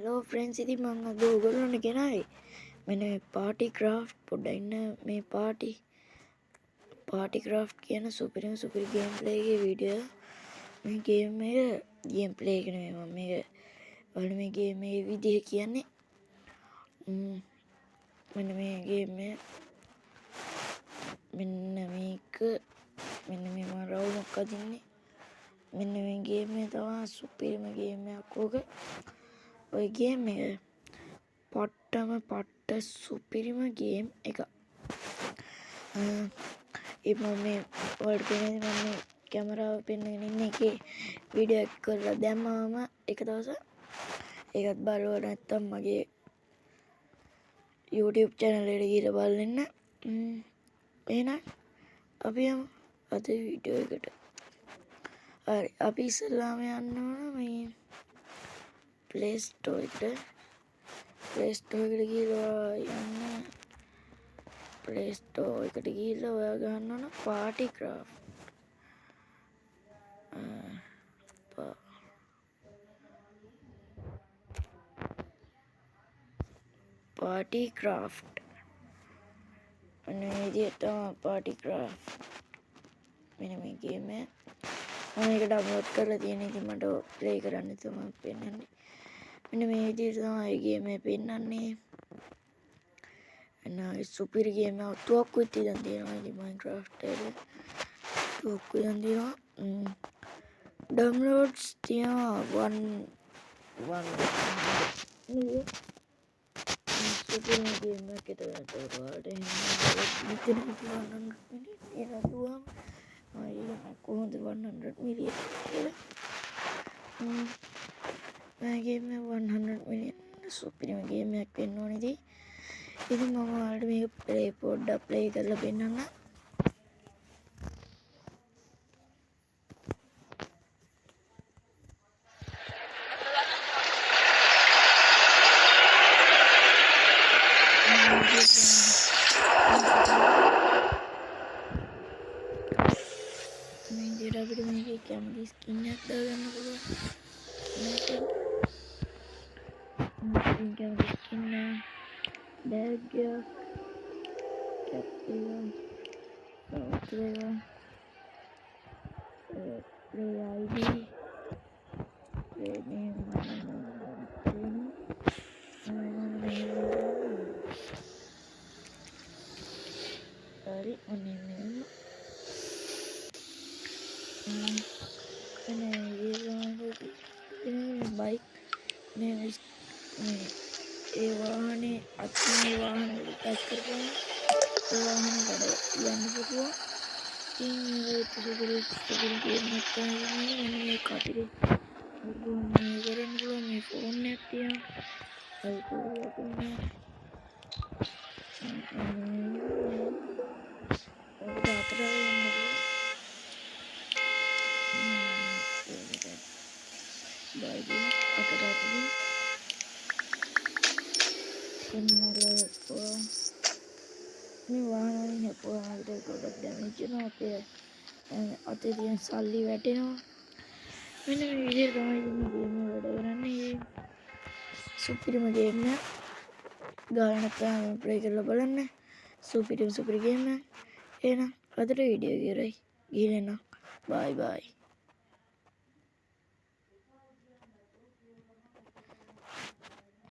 Hello friends, ඉතින් මම අද ඔයගොල්ලන්ට ගෙනාවේ මෙන්න මේ පාටි ක්‍රාෆ්ට්. පොඩ්ඩක් ඉන්න මේ පාටි ක්‍රාෆ්ට් කියන සුපිරිම සුපිරි ගේම් ප්ලේ එකේ වීඩියෝ. මේ ගේම් එක ගේම් ප්ලේ එක නෙමෙයි, මම මේක ඔයාලට මේ ගේම් එකේ විදිහ කියන්නේ. මෙන්න මේ ගේම් එක මෙන්න මේක මෙන්න මේ මම රවුමක් අදින්නේ. මෙන්න මේ ගේම් එක තමයි සුපිරිම ගේම් එකක්. ඔය ගේම් එක පට්ට සුපිරිම ගේම් එක. මම මේ ඔයාලට පේන්නේ මම මේ කැමරාව පෙන්නගෙන ඉන්න එකේ වීඩියෝ එක කරලා දැම්මම එක දවසක් ඒකත් බලුවා නැත්තම් මගේ YouTube channel එකට ගිහලා බලන්න. එහෙනම් අපි යමු අද වීඩියෝ එකට. හරි, අපි ඉස්සෙල්ලාම යන්න ඕන මේ Play Store එකට. Play Store එකට ගිහලා ඔයා ගන්න ඕන පාටි ක්‍රාෆ්ට්. පාටි ක්‍රාෆ්ට් මෙන්න මේ විදිහට තමයි පාටි ක්‍රාෆ්ට්. මෙන්න මේ ගේම් එක මම මේක ඩවුන්ලෝඩ් කරලා තියෙන. ඉතින් මට ප්ලේ කරන්න තමයි පෙන්නන්නේ. මෙන්න මේ විදිහට තමයි ගේම් එක පෙන්නන්නේ. එන්න සුපිරි ගේම් එකක්. තුවක්කුත් ඉතින් තියෙනවා. ඉතින් මයින්ක්‍රාෆ්ට් එකේ තුවක්කු ඉතින් තියෙනවා. ඩවුන්ලෝඩ්ස් තියෙනවා 1 සුපිරිම ගේම් එකක්. ඒකට ඔයාලට එහෙම මෙතන 100 මිලියන් කියලා දුවම කොහොමද 100 මිලියන් කියලා. මේ ගේම් එක 100 මිලියන් සුපිරිම ගේම් එකක් වෙන්න ඕනේ. ඉතින් මම ඔයාලට මේක පොඩ්ඩක් ප්ලේ කරලා පෙන්නන්න. මේ විදිහට අපිට මේකේ කැමති ස්කින් එකක් දාගන්න පුළුවන්. මේකෙන් කැමති ස්කින් බෑග් එකක්, කැප් එක, සවුත් එක, ප්ලේ ID, ප්ලේ නේම් හරි ඔන්නේ නේම බයික් මේ ඒ වාහනේ අත්මේ වාහන ටච් කරපුවම ඒ වාහනේ කඩ යන්න පුළුවන්. ඉතින් මේක සුපිරි ගේම් එකක් තමයි. මෙන්න මේ කපිරේ මේ කරන්න පුළුවන්. මේ ෆෝන් එකක් තියෙනවා. ඒක තියෙනවා. මේ වාහන වලින් හැපුවාම අපිට ගොඩක් ඩැමේජ් වෙනවා. අපේ අතේ තියෙන සල්ලි වැටෙනවා. මෙන්න මේ විදිහට තමයි ඉතින් ගේම් එක වැඩ කරන්නේ. සුපිරිම ගේම් එක. ගාලා නැත්නම් ප්ලේ කරලා බලන්න. සුපිරි ගේම් එක. එහෙනම් අදට වීඩියෝ එක ඉවරයි. ගිහින් එන්න. බයි බයි.